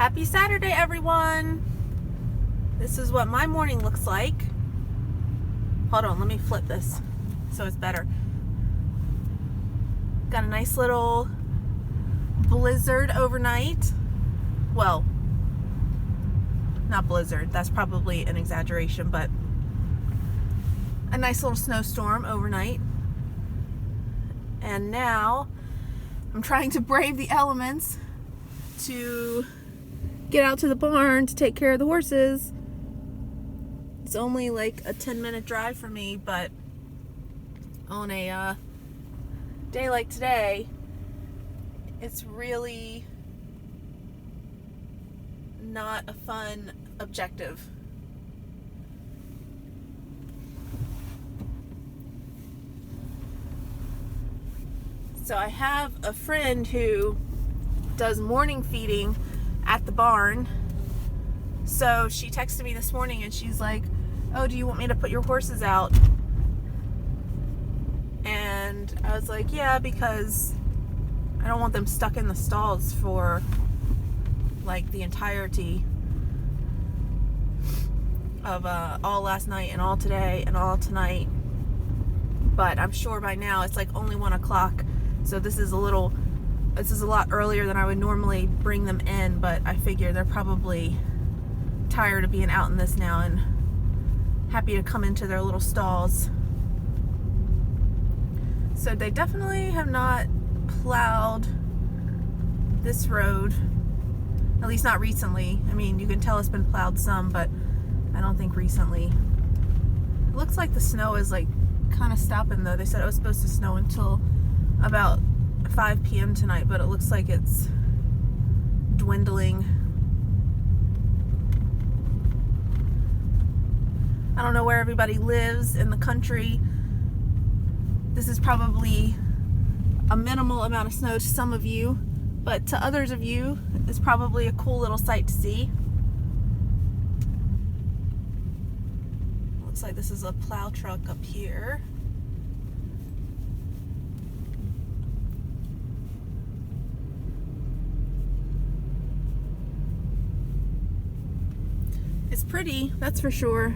Happy Saturday, everyone. This is what my morning looks like. Hold on, let me flip this so it's better. Got a nice little blizzard overnight. Well, not blizzard, that's probably an exaggeration, but a nice little snowstorm overnight. And now I'm trying to brave the elements to get out to the barn to take care of the horses. It's only like a 10-minute drive for me, but on a day like today, it's really not a fun objective. So I have a friend who does morning feeding at the barn. So she texted me this morning and she's like, "Oh, do you want me to put your horses out?" And I was like, "Yeah, because I don't want them stuck in the stalls for like the entirety of all last night and all today and all tonight." But I'm sure by now it's like only 1 o'clock. So this is a lot earlier than I would normally bring them in, but I figure they're probably tired of being out in this now and happy to come into their little stalls. So they definitely have not plowed this road, at least not recently. I mean, you can tell it's been plowed some, but I don't think recently. It looks like the snow is like kind of stopping though. They said it was supposed to snow until about 5 p.m. tonight, but it looks like it's dwindling. I don't know where everybody lives in the country. This is probably a minimal amount of snow to some of you, but to others of you, it's probably a cool little sight to see. Looks like this is a plow truck up here. It's pretty, that's for sure.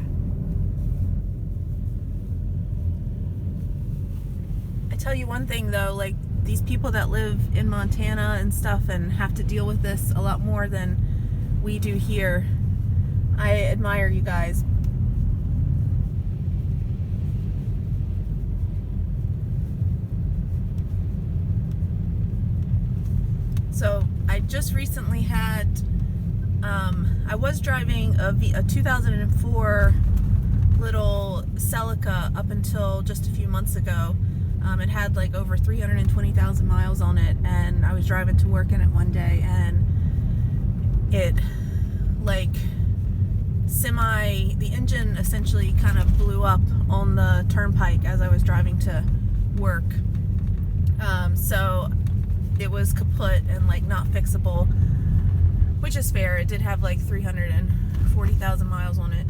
I tell you one thing though, like these people that live in Montana and stuff and have to deal with this a lot more than we do here, I admire you guys. So I just recently had I was driving a 2004 little Celica up until just a few months ago. It had like over 320,000 miles on it, and I was driving to work in it one day, and it like the engine essentially kind of blew up on the turnpike as I was driving to work. So it was kaput and like not fixable, which is fair. It did have like 340,000 miles on it.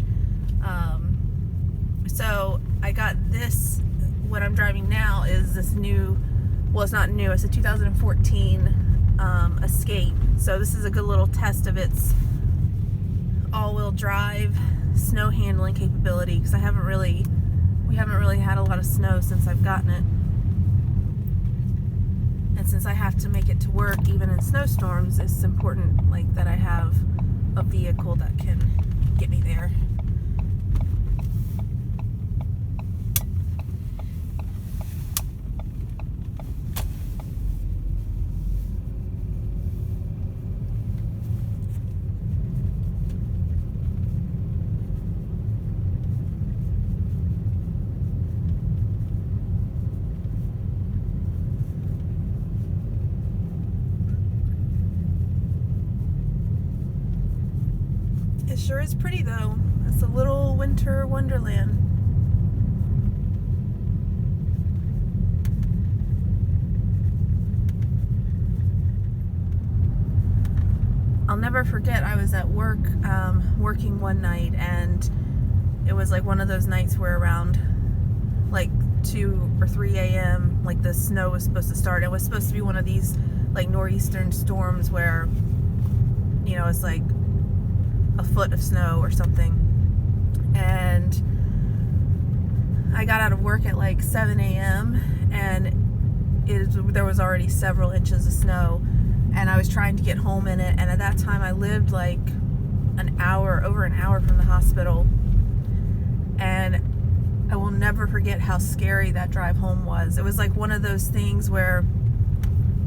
So I got this, what I'm driving now is this new, well, it's not new, it's a 2014 Escape. So this is a good little test of its all-wheel drive snow handling capability, because we haven't really had a lot of snow since I've gotten it. And since I have to make it to work even in snowstorms, it's important like that I have a vehicle that can get me there. It sure is pretty though. It's a little winter wonderland. I'll never forget, I was at work working one night, and it was like one of those nights where around like 2 or 3 a.m. like the snow was supposed to start. It was supposed to be one of these like nor'eastern storms where you know, it's like a foot of snow or something. And I got out of work at like 7 a.m. and there was already several inches of snow, and I was trying to get home in it. And at that time I lived like over an hour from the hospital, and I will never forget how scary that drive home was. It was like one of those things where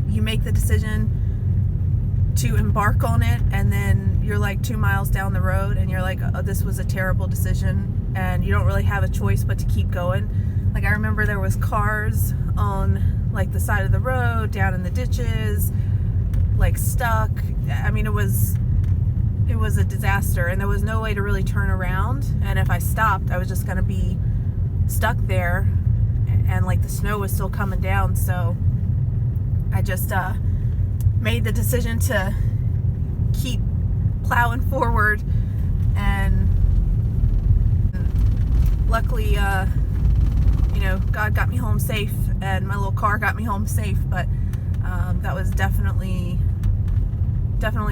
you make the decision to embark on it, and then you're like 2 miles down the road and you're like, oh, this was a terrible decision, and you don't really have a choice but to keep going. Like, I remember there was cars on like the side of the road, down in the ditches, like stuck. I mean, it was a disaster, and there was no way to really turn around, and if I stopped I was just going to be stuck there, and like the snow was still coming down. So I just made the decision to keep plowing forward, and luckily you know, God got me home safe, and my little car got me home safe. But that was definitely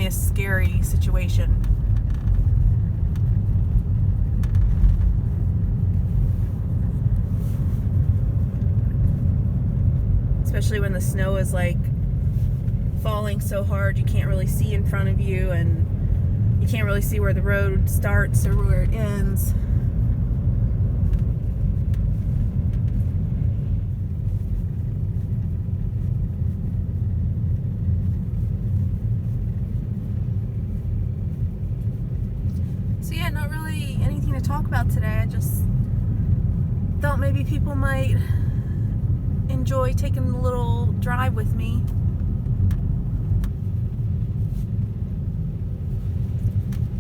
a scary situation. Especially when the snow is like falling so hard you can't really see in front of you, and you can't really see where the road starts or where it ends. So yeah, not really anything to talk about today. I just thought maybe people might enjoy taking a little drive with me.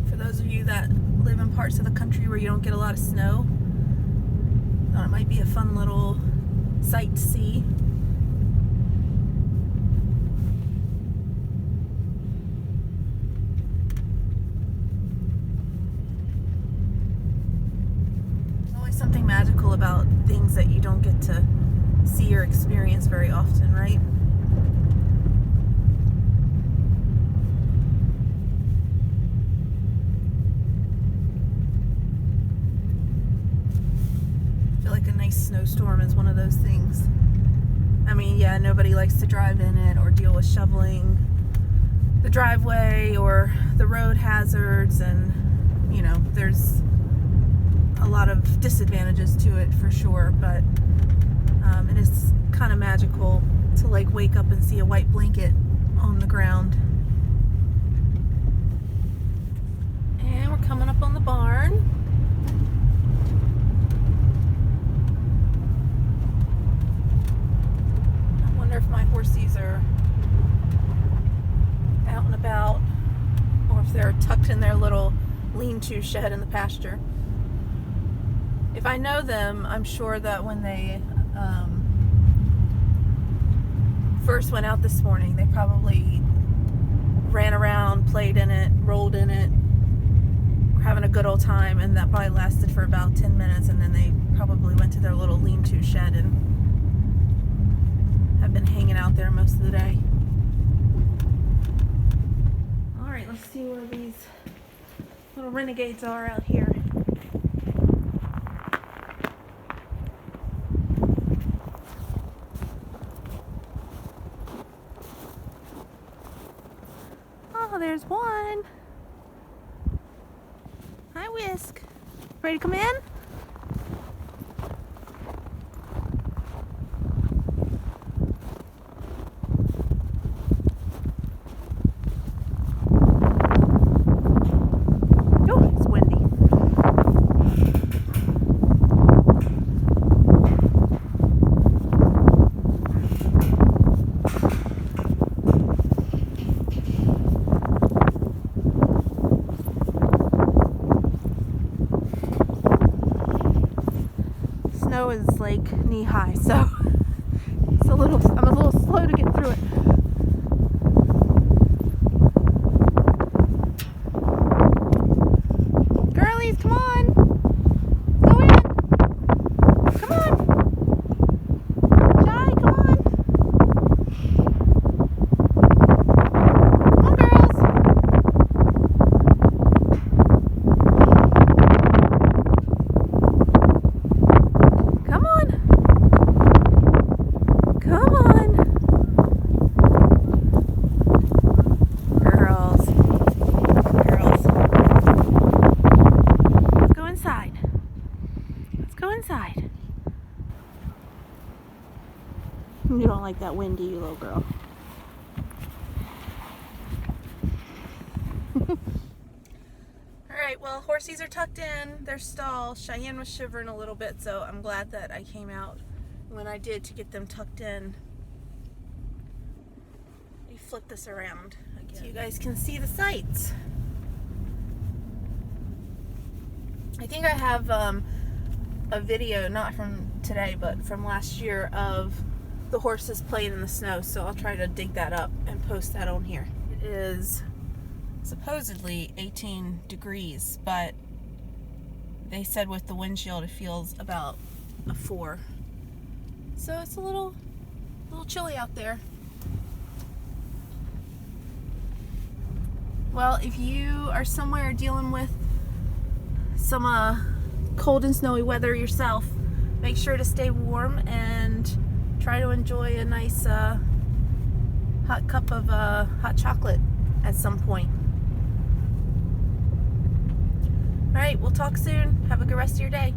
For those of you that live in parts of the country where you don't get a lot of snow, thought it might be a fun little sight to see. There's always something magical about things that you don't get to see or experience very often, right? I feel like a nice snowstorm is one of those things. I mean, yeah, nobody likes to drive in it or deal with shoveling the driveway or the road hazards, and you know, there's a lot of disadvantages to it for sure, but it is kind of magical to like wake up and see a white blanket on the ground. And we're coming up on the barn. I wonder if my horsies are out and about, or if they're tucked in their little lean-to shed in the pasture. If I know them, I'm sure that when they first went out this morning, they probably ran around, played in it, rolled in it, were having a good old time, and that probably lasted for about 10 minutes, and then they probably went to their little lean-to shed and have been hanging out there most of the day. Alright, let's see where these little renegades are out here. Oh, there's one. Hi, Whisk. Ready to come in? Oh, it's windy. Snow is like knee high, so I'm a little slow to get through it. Girlies, come on! Go in! Come on! Shy, come on! Come on, girls! like that windy, you little girl. Alright, well, horsies are tucked in their stall. Cheyenne was shivering a little bit, so I'm glad that I came out when I did to get them tucked in. Let me flip this around again so you guys can see the sights. I think I have a video, not from today, but from last year, of the horses playing in the snow, so I'll try to dig that up and post that on here. It is supposedly 18 degrees, but they said with the windshield it feels about a 4. So it's a little chilly out there. Well, if you are somewhere dealing with some cold and snowy weather yourself, make sure to stay warm and try to enjoy a nice hot cup of hot chocolate at some point. Alright, we'll talk soon. Have a good rest of your day.